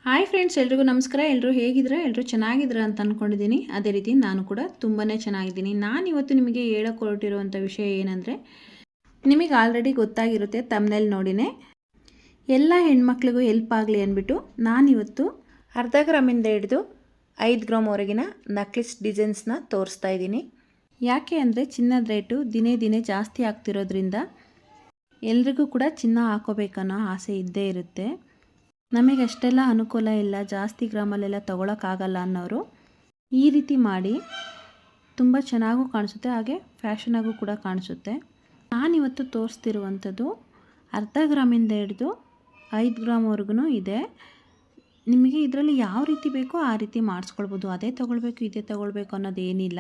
Hi friends, ಎಲ್ರಿಗೂ ನಮಸ್ಕಾರ. ಎಲ್ಲರೂ ಹೇಗಿದ್ರೆ ಎಲ್ಲರೂ ಚೆನ್ನಾಗಿದ್ದೀರಾ ಅಂತ ಅಂದ್ಕೊಂಡಿದ್ದೀನಿ. ಅದೇ ರೀತಿ ನಾನು ಕೂಡ ತುಂಬಾ ಚೆನ್ನಾಗಿದ್ದೀನಿ. ನಾನಿವತ್ತು ನಿಮಗೆ ಹೇಳಕ್ಕೆ ಹೊರಟಿರುವಂಥ ವಿಷಯ ಏನಂದರೆ, ನಿಮಗೆ ಆಲ್ರೆಡಿ ಗೊತ್ತಾಗಿರುತ್ತೆ ತಮ್ಮನೇಲಿ ನೋಡಿನೇ, ಎಲ್ಲ ಹೆಣ್ಮಕ್ಳಿಗೂ ಹೆಲ್ಪ್ ಆಗಲಿ ಅಂದ್ಬಿಟ್ಟು ನಾನಿವತ್ತು ಅರ್ಧ ಗ್ರಾಮಿಂದ ಹಿಡಿದು 5 ಗ್ರಾಮ್ವರೆಗಿನ ನಕ್ಲಿಸ್ ಡಿಸೈನ್ಸ್ನ ತೋರಿಸ್ತಾ ಇದ್ದೀನಿ. ಯಾಕೆ ಅಂದರೆ ಚಿನ್ನದ ರೇಟು ದಿನೇ ದಿನೇ ಜಾಸ್ತಿ ಆಗ್ತಿರೋದ್ರಿಂದ ಎಲ್ರಿಗೂ ಕೂಡ ಚಿನ್ನ ಹಾಕೋಬೇಕನ್ನೋ ಆಸೆ ಇದ್ದೇ ಇರುತ್ತೆ. ನಮಗೆ ಅಷ್ಟೆಲ್ಲ ಅನುಕೂಲ ಇಲ್ಲ, ಜಾಸ್ತಿ ಗ್ರಾಮಲ್ಲೆಲ್ಲ ತೊಗೊಳಕ್ಕಾಗಲ್ಲ ಅನ್ನೋರು ಈ ರೀತಿ ಮಾಡಿ ತುಂಬ ಚೆನ್ನಾಗೂ ಕಾಣಿಸುತ್ತೆ, ಹಾಗೆ ಫ್ಯಾಷನಾಗೂ ಕೂಡ ಕಾಣಿಸುತ್ತೆ. ನಾನಿವತ್ತು ತೋರಿಸ್ತಿರುವಂಥದ್ದು ಅರ್ಧ ಗ್ರಾಮಿಂದ ಹಿಡಿದು 5 ಗ್ರಾಮ್ವರೆಗೂ ಇದೆ. ನಿಮಗೆ ಇದರಲ್ಲಿ ಯಾವ ರೀತಿ ಬೇಕೋ ಆ ರೀತಿ ಮಾಡಿಸ್ಕೊಳ್ಬೋದು. ಅದೇ ತೊಗೊಳ್ಬೇಕು ಇದೇ ತೊಗೊಳ್ಬೇಕು ಅನ್ನೋದೇನಿಲ್ಲ.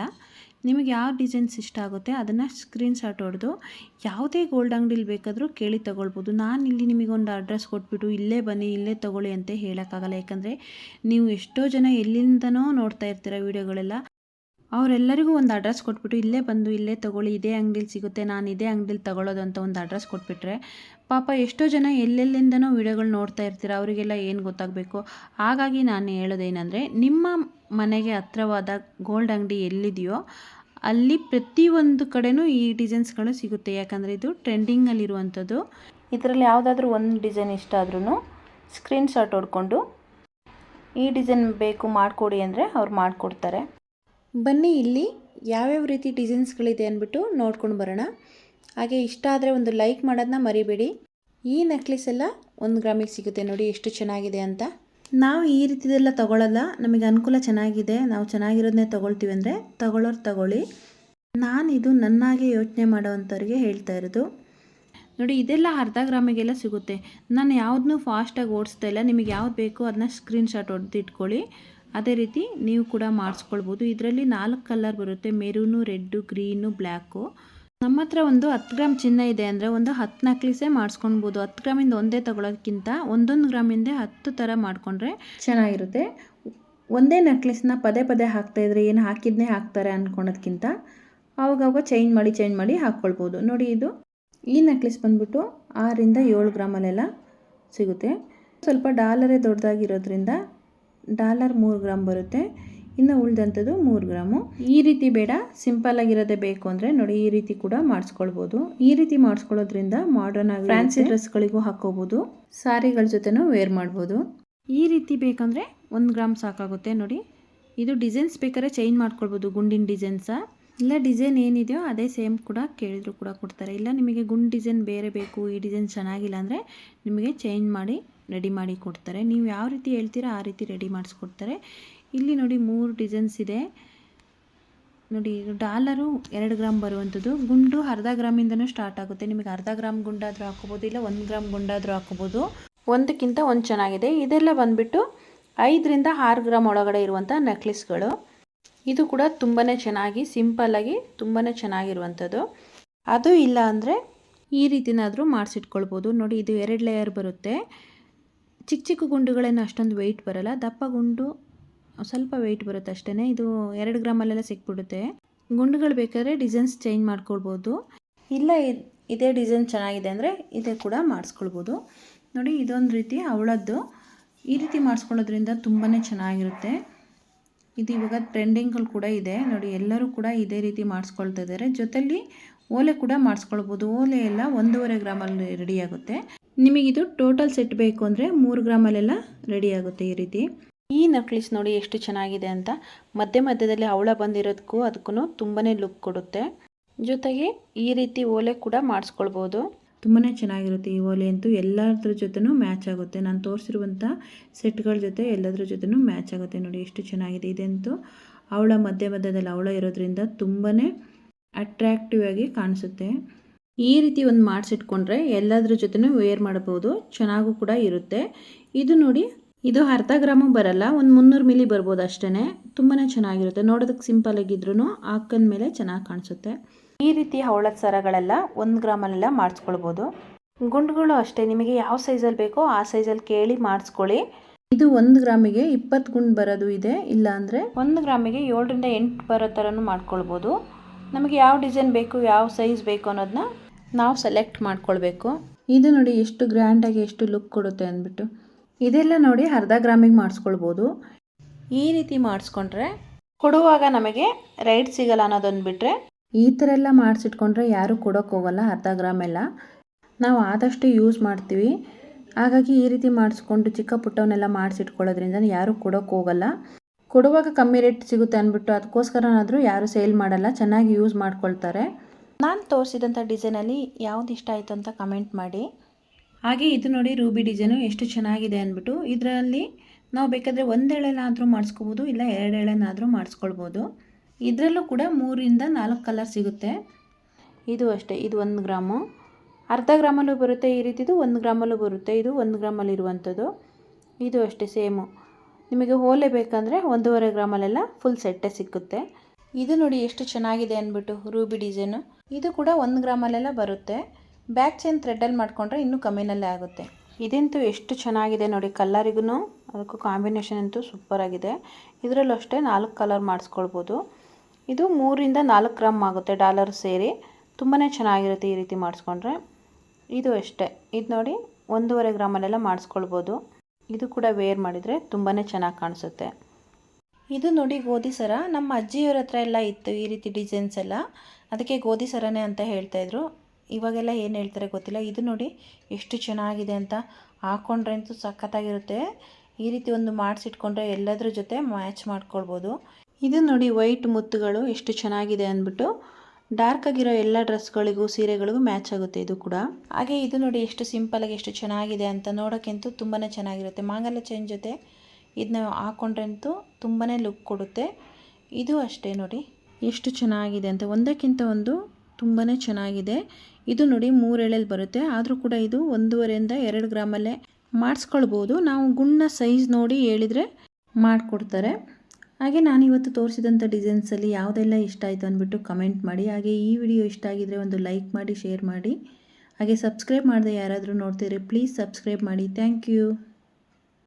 ನಿಮಗೆ ಯಾವ ಡಿಸೈನ್ಸ್ ಇಷ್ಟ ಆಗುತ್ತೆ ಅದನ್ನು ಸ್ಕ್ರೀನ್ಶಾಟ್ ಹೊಡೆದು ಯಾವುದೇ ಗೋಲ್ಡ್ ಅಂಗಡಿಲಿ ಬೇಕಾದರೂ ಕೇಳಿ ತೊಗೊಳ್ಬೋದು. ನಾನಿಲ್ಲಿ ನಿಮಗೊಂದು ಅಡ್ರೆಸ್ ಕೊಟ್ಬಿಟ್ಟು ಇಲ್ಲೇ ಬನ್ನಿ ಇಲ್ಲೇ ತೊಗೊಳ್ಳಿ ಅಂತ ಹೇಳೋಕ್ಕಾಗಲ್ಲ. ಯಾಕಂದರೆ ನೀವು ಎಷ್ಟೋ ಜನ ಎಲ್ಲಿಂದನೋ ನೋಡ್ತಾ ಇರ್ತೀರ ವೀಡಿಯೋಗಳೆಲ್ಲ. ಅವರೆಲ್ಲರಿಗೂ ಒಂದು ಅಡ್ರೆಸ್ ಕೊಟ್ಬಿಟ್ಟು ಇಲ್ಲೇ ಬಂದು ಇಲ್ಲೇ ತೊಗೊಳ್ಳಿ, ಇದೇ ಅಂಗಡಿಲಿ ಸಿಗುತ್ತೆ, ನಾನು ಇದೇ ಅಂಗಡಿಲಿ ತೊಗೊಳ್ಳೋದು ಅಂತ ಒಂದು ಅಡ್ರೆಸ್ ಕೊಟ್ಬಿಟ್ರೆ ಪಾಪ ಎಷ್ಟೋ ಜನ ಎಲ್ಲೆಲ್ಲಿಂದನೋ ವೀಡಿಯೋಗಳು ನೋಡ್ತಾ ಇರ್ತೀರ, ಅವರಿಗೆಲ್ಲ ಏನು ಗೊತ್ತಾಗಬೇಕು. ಹಾಗಾಗಿ ನಾನು ಹೇಳೋದೇನೆಂದರೆ, ನಿಮ್ಮ ಮನೆಗೆ ಹತ್ರವಾದ ಗೋಲ್ಡ್ ಅಂಗಡಿ ಎಲ್ಲಿದೆಯೋ ಅಲ್ಲಿ ಪ್ರತಿಯೊಂದು ಕಡೆನೂ ಈ ಡಿಸೈನ್ಸ್ಗಳು ಸಿಗುತ್ತೆ. ಯಾಕಂದರೆ ಇದು ಟ್ರೆಂಡಿಂಗಲ್ಲಿರುವಂಥದ್ದು. ಇದರಲ್ಲಿ ಯಾವುದಾದ್ರೂ ಒಂದು ಡಿಸೈನ್ ಇಷ್ಟ ಆದ್ರೂ ಸ್ಕ್ರೀನ್ಶಾಟ್ ಹೊಡ್ಕೊಂಡು ಈ ಡಿಸೈನ್ ಬೇಕು ಮಾಡಿಕೊಡಿ ಅಂದರೆ ಅವ್ರು ಮಾಡಿಕೊಡ್ತಾರೆ. ಬನ್ನಿ ಇಲ್ಲಿ ಯಾವ್ಯಾವ ರೀತಿ ಡಿಸೈನ್ಸ್ಗಳಿದೆ ಅಂದ್ಬಿಟ್ಟು ನೋಡ್ಕೊಂಡು ಬರೋಣ. ಹಾಗೆ ಇಷ್ಟ ಆದರೆ ಒಂದು ಲೈಕ್ ಮಾಡೋದನ್ನ ಮರಿಬೇಡಿ. ಈ ನೆಕ್ಲೆಸ್ ಎಲ್ಲ 1 ಗ್ರಾಮಿಗೆ ಸಿಗುತ್ತೆ, ನೋಡಿ ಎಷ್ಟು ಚೆನ್ನಾಗಿದೆ ಅಂತ. ನಾವು ಈ ರೀತಿದೆಲ್ಲ ತೊಗೊಳ್ಳಲ್ಲ, ನಮಗೆ ಅನುಕೂಲ ಚೆನ್ನಾಗಿದೆ, ನಾವು ಚೆನ್ನಾಗಿರೋದನ್ನೇ ತೊಗೊಳ್ತೀವಿ ಅಂದರೆ ತೊಗೊಳ್ಳೋರು ತೊಗೊಳ್ಳಿ. ನಾನಿದು ನನ್ನಾಗೆ ಯೋಚನೆ ಮಾಡೋವಂಥವ್ರಿಗೆ ಹೇಳ್ತಾ ಇರೋದು. ನೋಡಿ ಇದೆಲ್ಲ ಅರ್ಧ ಗ್ರಾಮಿಗೆಲ್ಲ ಸಿಗುತ್ತೆ. ನಾನು ಯಾವುದನ್ನೂ ಫಾಸ್ಟಾಗಿ ಓಡಿಸ್ತಾ ಇಲ್ಲ. ನಿಮಗೆ ಯಾವ್ದು ಬೇಕೋ ಅದನ್ನ ಸ್ಕ್ರೀನ್ಶಾಟ್ ಹೊಡೆದು ಇಟ್ಕೊಳ್ಳಿ. ಅದೇ ರೀತಿ ನೀವು ಕೂಡ ಮಾಡಿಸ್ಕೊಳ್ಬೋದು. ಇದರಲ್ಲಿ 4 ಕಲರ್ ಬರುತ್ತೆ, ಮೆರೂನು, ರೆಡ್ಡು, ಗ್ರೀನು, ಬ್ಲ್ಯಾಕು. ನಮ್ಮ ಹತ್ರ ಒಂದು 10 ಗ್ರಾಮ್ ಚಿನ್ನ ಇದೆ ಅಂದರೆ ಒಂದು 10 ನಕ್ಲಿಸೇ ಮಾಡಿಸ್ಕೊಳ್ಬೋದು. 10 ಗ್ರಾಮಿಂದ ಒಂದೇ ತೊಗೊಳೋದಕ್ಕಿಂತ 1 ಗ್ರಾಮಿಂದ 10 ಥರ ಮಾಡಿಕೊಂಡ್ರೆ ಚೆನ್ನಾಗಿರುತ್ತೆ. ಒಂದೇ ನೆಕ್ಲೆಸ್ನ ಪದೇ ಪದೇ ಹಾಕ್ತಾಯಿದ್ರೆ ಏನು ಹಾಕಿದ್ನೇ ಹಾಕ್ತಾರೆ ಅಂದ್ಕೊಳೋದಕ್ಕಿಂತ ಆವಾಗವಾಗ ಚೇಂಜ್ ಮಾಡಿ ಹಾಕ್ಕೊಳ್ಬೋದು. ನೋಡಿ ಇದು ಈ ನೆಕ್ಲೆಸ್ ಬಂದ್ಬಿಟ್ಟು 6ರಿಂದ 7 ಗ್ರಾಮಲ್ಲೆಲ್ಲ ಸಿಗುತ್ತೆ. ಸ್ವಲ್ಪ ಡಾಲರೇ ದೊಡ್ಡದಾಗಿರೋದ್ರಿಂದ ಡಾಲರ್ 3 ಗ್ರಾಮ್ ಬರುತ್ತೆ, ಇನ್ನು ಉಳಿದಂಥದ್ದು 3 ಗ್ರಾಮು. ಈ ರೀತಿ ಬೇಡ, ಸಿಂಪಲ್ ಆಗಿರೋದೇ ಬೇಕು ಅಂದರೆ ನೋಡಿ ಈ ರೀತಿ ಕೂಡ ಮಾಡಿಸ್ಕೊಳ್ಬೋದು. ಈ ರೀತಿ ಮಾಡಿಸ್ಕೊಳ್ಳೋದ್ರಿಂದ ಮಾಡರ್ನ್ ಆಗಿ ಫ್ಯಾನ್ಸಿ ಡ್ರೆಸ್ಗಳಿಗೂ ಹಾಕೋಬೋದು, ಸಾರಿಗಳ ಜೊತೆನೂ ವೇರ್ ಮಾಡ್ಬೋದು. ಈ ರೀತಿ ಬೇಕಂದರೆ 1 ಗ್ರಾಮ್ ಸಾಕಾಗುತ್ತೆ. ನೋಡಿ ಇದು ಡಿಸೈನ್ಸ್ ಬೇಕಾದ್ರೆ ಚೇಂಜ್ ಮಾಡ್ಕೊಳ್ಬೋದು, ಗುಂಡಿನ ಡಿಸೈನ್ಸ ಇಲ್ಲ ಡಿಸೈನ್ ಏನಿದೆಯೋ ಅದೇ ಸೇಮ್ ಕೂಡ ಕೇಳಿದ್ರು ಕೂಡ ಕೊಡ್ತಾರೆ. ಇಲ್ಲ ನಿಮಗೆ ಗುಂಡು ಡಿಸೈನ್ ಬೇರೆ ಬೇಕು, ಈ ಡಿಸೈನ್ ಚೆನ್ನಾಗಿಲ್ಲ ಅಂದರೆ ನಿಮಗೆ ಚೇಂಜ್ ಮಾಡಿ ರೆಡಿ ಮಾಡಿ ಕೊಡ್ತಾರೆ. ನೀವು ಯಾವ ರೀತಿ ಹೇಳ್ತೀರಾ ಆ ರೀತಿ ರೆಡಿ ಮಾಡಿಸ್ಕೊಡ್ತಾರೆ. ಇಲ್ಲಿ ನೋಡಿ 3 ಡಿಸೈನ್ಸ್ ಇದೆ. ನೋಡಿ ಇದು ಡಾಲರು 2 ಗ್ರಾಮ್ ಬರುವಂಥದ್ದು. ಗುಂಡು ಅರ್ಧ ಗ್ರಾಮಿಂದನೂ ಸ್ಟಾರ್ಟ್ ಆಗುತ್ತೆ. ನಿಮಗೆ ಅರ್ಧ ಗ್ರಾಮ್ ಗುಂಡಾದರೂ ಹಾಕೋಬೋದು, ಇಲ್ಲ 1 ಗ್ರಾಮ್ ಗುಂಡಾದರೂ ಹಾಕೋಬೋದು. ಒಂದಕ್ಕಿಂತ ಒಂದು ಚೆನ್ನಾಗಿದೆ. ಇದೆಲ್ಲ ಬಂದುಬಿಟ್ಟು 5ರಿಂದ 6 ಗ್ರಾಮ್ ಒಳಗಡೆ ಇರುವಂಥ ನೆಕ್ಲೆಸ್ಗಳು. ಇದು ಕೂಡ ತುಂಬಾ ಚೆನ್ನಾಗಿ ಸಿಂಪಲ್ಲಾಗಿ ತುಂಬಾ ಚೆನ್ನಾಗಿರುವಂಥದ್ದು. ಅದು ಇಲ್ಲ ಅಂದರೆ ಈ ರೀತಿನಾದರೂ ಮಾಡಿಸಿಟ್ಕೊಳ್ಬೋದು. ನೋಡಿ ಇದು 2 ಲೇಯರ್ ಬರುತ್ತೆ. ಚಿಕ್ಕ ಚಿಕ್ಕ ಗುಂಡುಗಳೇನು ಅಷ್ಟೊಂದು ವೆಯ್ಟ್ ಬರೋಲ್ಲ, ದಪ್ಪ ಗುಂಡು ಸ್ವಲ್ಪ ವೆಯ್ಟ್ ಬರುತ್ತೆ ಅಷ್ಟೇ. ಇದು 2 ಗ್ರಾಮಲ್ಲೆಲ್ಲ ಸಿಕ್ಬಿಡುತ್ತೆ. ಗುಂಡುಗಳು ಬೇಕಾದರೆ ಡಿಸೈನ್ಸ್ ಚೇಂಜ್ ಮಾಡ್ಕೊಳ್ಬೋದು, ಇಲ್ಲ ಇದೇ ಡಿಸೈನ್ ಚೆನ್ನಾಗಿದೆ ಅಂದರೆ ಇದೇ ಕೂಡ ಮಾಡಿಸ್ಕೊಳ್ಬೋದು. ನೋಡಿ ಇದೊಂದು ರೀತಿ ಅವಳದ್ದು. ಈ ರೀತಿ ಮಾಡಿಸ್ಕೊಳ್ಳೋದ್ರಿಂದ ತುಂಬಾ ಚೆನ್ನಾಗಿರುತ್ತೆ. ಇದು ಇವಾಗ ಟ್ರೆಂಡಿಂಗಲ್ಲಿ ಕೂಡ ಇದೆ. ನೋಡಿ ಎಲ್ಲರೂ ಕೂಡ ಇದೇ ರೀತಿ ಮಾಡಿಸ್ಕೊಳ್ತಾ ಇದ್ದಾರೆ. ಜೊತೆಲಿ ಓಲೆ ಕೂಡ ಮಾಡಿಸ್ಕೊಳ್ಬೋದು. ಓಲೆ ಎಲ್ಲ 1.5 ಗ್ರಾಮಲ್ಲಿ ರೆಡಿ ಆಗುತ್ತೆ. ನಿಮಗಿದು ಟೋಟಲ್ ಸೆಟ್ ಬೇಕು ಅಂದರೆ 3 ಗ್ರಾಮಲ್ಲೆಲ್ಲ ರೆಡಿ ಆಗುತ್ತೆ. ಈ ರೀತಿ ಈ ನೆಕ್ಲೆಸ್ ನೋಡಿ ಎಷ್ಟು ಚೆನ್ನಾಗಿದೆ ಅಂತ. ಮಧ್ಯದಲ್ಲಿ ಅವಳ ಬಂದಿರೋದಕ್ಕೂ ಅದಕ್ಕೂ ತುಂಬಾ ಲುಕ್ ಕೊಡುತ್ತೆ. ಜೊತೆಗೆ ಈ ರೀತಿ ಓಲೆ ಕೂಡ ಮಾಡಿಸ್ಕೊಳ್ಬೋದು. ತುಂಬಾ ಚೆನ್ನಾಗಿರುತ್ತೆ ಈ ಓಲೆ ಅಂತೂ. ಎಲ್ಲದ್ರ ಜೊತೆನೂ ಮ್ಯಾಚ್ ಆಗುತ್ತೆ. ನಾನು ತೋರಿಸಿರುವಂಥ ಸೆಟ್ಗಳ ಜೊತೆ ಎಲ್ಲದ್ರ ಜೊತೆನೂ ಮ್ಯಾಚ್ ಆಗುತ್ತೆ. ನೋಡಿ ಎಷ್ಟು ಚೆನ್ನಾಗಿದೆ. ಇದಂತೂ ಅವಳ ಮಧ್ಯದಲ್ಲಿ ಅವಳ ಇರೋದ್ರಿಂದ ತುಂಬಾ ಅಟ್ರ್ಯಾಕ್ಟಿವ್ ಆಗಿ ಕಾಣಿಸುತ್ತೆ. ಈ ರೀತಿ ಒಂದು ಮಾಡಿಸಿಟ್ಕೊಂಡ್ರೆ ಎಲ್ಲದ್ರ ಜೊತೆನೂ ವೇರ್ ಮಾಡ್ಬೋದು, ಚೆನ್ನಾಗೂ ಕೂಡ ಇರುತ್ತೆ. ಇದು ನೋಡಿ ಇದು ಅರ್ಧ ಗ್ರಾಮು ಬರಲ್ಲ, ಒಂದು 300 ಮಿಲಿ ಬರ್ಬೋದು ಅಷ್ಟೇ. ತುಂಬಾ ಚೆನ್ನಾಗಿರುತ್ತೆ. ನೋಡೋದಕ್ಕೆ ಸಿಂಪಲ್ ಆಗಿದ್ರೂ ಹಾಕಂದ ಮೇಲೆ ಚೆನ್ನಾಗಿ ಕಾಣಿಸುತ್ತೆ. ಈ ರೀತಿ ಹವಳದ ಸರಗಳೆಲ್ಲ 1 ಗ್ರಾಮಲ್ಲೆಲ್ಲ ಮಾಡಿಸ್ಕೊಳ್ಬೋದು. ಗುಂಡುಗಳು ಅಷ್ಟೇ, ನಿಮಗೆ ಯಾವ ಸೈಜಲ್ಲಿ ಬೇಕೋ ಆ ಸೈಜಲ್ಲಿ ಕೇಳಿ ಮಾಡಿಸ್ಕೊಳ್ಳಿ. ಇದು 1 ಗ್ರಾಮಿಗೆ 20 ಗುಂಡು ಬರೋದು ಇದೆ, ಇಲ್ಲ ಅಂದರೆ 1 ಗ್ರಾಮಿಗೆ 7ರಿಂದ 8 ಬರೋ ಥರನೂ ಮಾಡ್ಕೊಳ್ಬೋದು. ನಮಗೆ ಯಾವ ಡಿಸೈನ್ ಬೇಕು, ಯಾವ ಸೈಜ್ ಬೇಕು ಅನ್ನೋದನ್ನ ನಾವು ಸೆಲೆಕ್ಟ್ ಮಾಡ್ಕೊಳ್ಬೇಕು. ಇದು ನೋಡಿ ಎಷ್ಟು ಗ್ರ್ಯಾಂಡಾಗಿ ಎಷ್ಟು ಲುಕ್ ಕೊಡುತ್ತೆ ಅಂದ್ಬಿಟ್ಟು. ಇದೆಲ್ಲ ನೋಡಿ ಅರ್ಧ ಗ್ರಾಮಿಗೆ ಮಾಡಿಸ್ಕೊಳ್ಬೋದು. ಈ ರೀತಿ ಮಾಡಿಸ್ಕೊಂಡ್ರೆ ಕೊಡುವಾಗ ನಮಗೆ ರೈಟ್ ಸಿಗಲ್ಲ ಅನ್ನೋದೊಂದು ಬಿಟ್ಟರೆ, ಈ ಥರ ಎಲ್ಲ ಮಾಡಿಸಿಟ್ಕೊಂಡ್ರೆ ಯಾರೂ ಕೊಡೋಕೆ ಹೋಗಲ್ಲ. ಅರ್ಧ ಗ್ರಾಮೆಲ್ಲ ನಾವು ಆದಷ್ಟು ಯೂಸ್ ಮಾಡ್ತೀವಿ. ಹಾಗಾಗಿ ಈ ರೀತಿ ಮಾಡಿಸ್ಕೊಂಡು ಚಿಕ್ಕ ಪುಟ್ಟವನ್ನೆಲ್ಲ ಮಾಡಿಸಿಟ್ಕೊಳ್ಳೋದ್ರಿಂದ ಯಾರೂ ಕೊಡೋಕೆ ಹೋಗಲ್ಲ. ಕೊಡುವಾಗ ಕಮ್ಮಿ ರೇಟ್ ಸಿಗುತ್ತೆ ಅಂದ್ಬಿಟ್ಟು ಅದಕ್ಕೋಸ್ಕರನಾದರೂ ಯಾರೂ ಸೇಲ್ ಮಾಡಲ್ಲ, ಚೆನ್ನಾಗಿ ಯೂಸ್ ಮಾಡ್ಕೊಳ್ತಾರೆ. ನಾನು ತೋರಿಸಿದಂಥ ಡಿಸೈನಲ್ಲಿ ಯಾವ್ದು ಇಷ್ಟ ಆಯಿತು ಅಂತ ಕಮೆಂಟ್ ಮಾಡಿ. ಹಾಗೆ ಇದು ನೋಡಿ ರೂಬಿ ಡಿಸೈನು ಎಷ್ಟು ಚೆನ್ನಾಗಿದೆ ಅಂದ್ಬಿಟ್ಟು. ಇದರಲ್ಲಿ ನಾವು ಬೇಕಾದರೆ ಒಂದು ಎಳೆನಾದರೂ ಮಾಡಿಸ್ಕೋಬೋದು, ಇಲ್ಲ 2 ಎಳೆನಾದರೂ ಮಾಡಿಸ್ಕೊಳ್ಬೋದು. ಇದರಲ್ಲೂ ಕೂಡ 3ರಿಂದ 4 ಕಲರ್ ಸಿಗುತ್ತೆ. ಇದು ಅಷ್ಟೇ, ಇದು 1 ಗ್ರಾಮು, ಅರ್ಧ ಗ್ರಾಮಲ್ಲೂ ಬರುತ್ತೆ ಈ ರೀತಿದು, 1 ಗ್ರಾಮಲ್ಲೂ ಬರುತ್ತೆ. ಇದು 1 ಗ್ರಾಮಲ್ಲಿ ಇರುವಂಥದ್ದು. ಇದು ಅಷ್ಟೇ ಸೇಮು. ನಿಮಗೆ ಓಲೆ ಬೇಕಂದರೆ 1.5 ಗ್ರಾಮಲ್ಲೆಲ್ಲ ಫುಲ್ ಸೆಟ್ಟೇ ಸಿಕ್ಕುತ್ತೆ. ಇದು ನೋಡಿ ಎಷ್ಟು ಚೆನ್ನಾಗಿದೆ ಅಂದ್ಬಿಟ್ಟು ರೂಬಿ ಡಿಸೈನು. ಇದು ಕೂಡ 1 ಗ್ರಾಮಲ್ಲೆಲ್ಲ ಬರುತ್ತೆ. ಬ್ಯಾಕ್ ಚೈನ್ ಥ್ರೆಡ್ಡಲ್ಲಿ ಮಾಡಿಕೊಂಡ್ರೆ ಇನ್ನೂ ಕಮ್ಮಿನಲ್ಲೇ ಆಗುತ್ತೆ. ಇದಂತೂ ಎಷ್ಟು ಚೆನ್ನಾಗಿದೆ ನೋಡಿ, ಕಲ್ಲರಿಗೂ ಅದಕ್ಕೂ ಕಾಂಬಿನೇಷನ್ ಅಂತೂ ಸೂಪರಾಗಿದೆ. ಇದರಲ್ಲೂ ಅಷ್ಟೇ 4 ಕಲರ್ ಮಾಡಿಸ್ಕೊಳ್ಬೋದು. ಇದು 3ರಿಂದ 4 ಗ್ರಾಮ್ ಆಗುತ್ತೆ ಡಾಲರ್ ಸೇರಿ. ತುಂಬಾ ಚೆನ್ನಾಗಿರುತ್ತೆ ಈ ರೀತಿ ಮಾಡಿಸ್ಕೊಂಡ್ರೆ. ಇದು ಅಷ್ಟೇ, ಇದು ನೋಡಿ 1.5 ಗ್ರಾಮಲ್ಲೆಲ್ಲ ಮಾಡಿಸ್ಕೊಳ್ಬೋದು. ಇದು ಕೂಡ ವೇರ್ ಮಾಡಿದರೆ ತುಂಬಾ ಚೆನ್ನಾಗಿ ಕಾಣಿಸುತ್ತೆ. ಇದು ನೋಡಿ ಗೋಧಿ ಸರ. ನಮ್ಮ ಅಜ್ಜಿಯವರ ಹತ್ರ ಎಲ್ಲ ಇತ್ತು ಈ ರೀತಿ ಡಿಸೈನ್ಸ್ ಎಲ್ಲ, ಅದಕ್ಕೆ ಗೋಧಿ ಸರನೇ ಅಂತ ಹೇಳ್ತಾಯಿದ್ರು. ಇವಾಗೆಲ್ಲ ಏನು ಹೇಳ್ತಾರೆ ಗೊತ್ತಿಲ್ಲ. ಇದು ನೋಡಿ ಎಷ್ಟು ಚೆನ್ನಾಗಿದೆ ಅಂತ, ಹಾಕ್ಕೊಂಡ್ರೆ ಅಂತೂ ಸಖತ್ತಾಗಿರುತ್ತೆ. ಈ ರೀತಿ ಒಂದು ಮಾಡಿಸಿಟ್ಕೊಂಡ್ರೆ ಎಲ್ಲದ್ರ ಜೊತೆ ಮ್ಯಾಚ್ ಮಾಡ್ಕೊಳ್ಬೋದು. ಇದು ನೋಡಿ ವೈಟ್ ಮುತ್ತುಗಳು ಎಷ್ಟು ಚೆನ್ನಾಗಿದೆ ಅಂದ್ಬಿಟ್ಟು, ಡಾರ್ಕ್ ಆಗಿರೋ ಎಲ್ಲ ಡ್ರೆಸ್ಗಳಿಗೂ ಸೀರೆಗಳಿಗೂ ಮ್ಯಾಚ್ ಆಗುತ್ತೆ ಇದು ಕೂಡ. ಹಾಗೆ ಇದು ನೋಡಿ ಎಷ್ಟು ಸಿಂಪಲಾಗಿ ಎಷ್ಟು ಚೆನ್ನಾಗಿದೆ ಅಂತ, ನೋಡೋಕ್ಕಂತೂ ತುಂಬಾ ಚೆನ್ನಾಗಿರುತ್ತೆ. ಮಾಂಗಲ್ಯ ಚೈನ್ ಜೊತೆ ಇದನ್ನ ಹಾಕ್ಕೊಂಡ್ರೆ ಅಂತೂ ತುಂಬಾ ಲುಕ್ ಕೊಡುತ್ತೆ. ಇದು ಅಷ್ಟೇ ನೋಡಿ ಎಷ್ಟು ಚೆನ್ನಾಗಿದೆ ಅಂತ, ಒಂದಕ್ಕಿಂತ ಒಂದು ತುಂಬಾ ಚೆನ್ನಾಗಿದೆ. ಇದು ನೋಡಿ 3 ಎಳೆಯಲ್ಲಿ ಬರುತ್ತೆ, ಆದರೂ ಕೂಡ ಇದು 1.5ರಿಂದ 2 ಗ್ರಾಮಲ್ಲೇ ಮಾಡಿಸ್ಕೊಳ್ಬೋದು. ನಾವು ಗುಣ್ಣ ಸೈಜ್ ನೋಡಿ ಹೇಳಿದರೆ ಮಾಡಿಕೊಡ್ತಾರೆ. ಹಾಗೆ ನಾನಿವತ್ತು ತೋರಿಸಿದಂಥ ಡಿಸೈನ್ಸಲ್ಲಿ ಯಾವುದೆಲ್ಲ ಇಷ್ಟ ಆಯಿತು ಅಂದ್ಬಿಟ್ಟು ಕಮೆಂಟ್ ಮಾಡಿ. ಹಾಗೆ ಈ ವಿಡಿಯೋ ಇಷ್ಟ ಆಗಿದರೆ ಒಂದು ಲೈಕ್ ಮಾಡಿ, ಶೇರ್ ಮಾಡಿ. ಹಾಗೆ ಸಬ್ಸ್ಕ್ರೈಬ್ ಮಾಡದೆ ಯಾರಾದರೂ ನೋಡ್ತಿದ್ರೆ ಪ್ಲೀಸ್ ಸಬ್ಸ್ಕ್ರೈಬ್ ಮಾಡಿ. Thank you.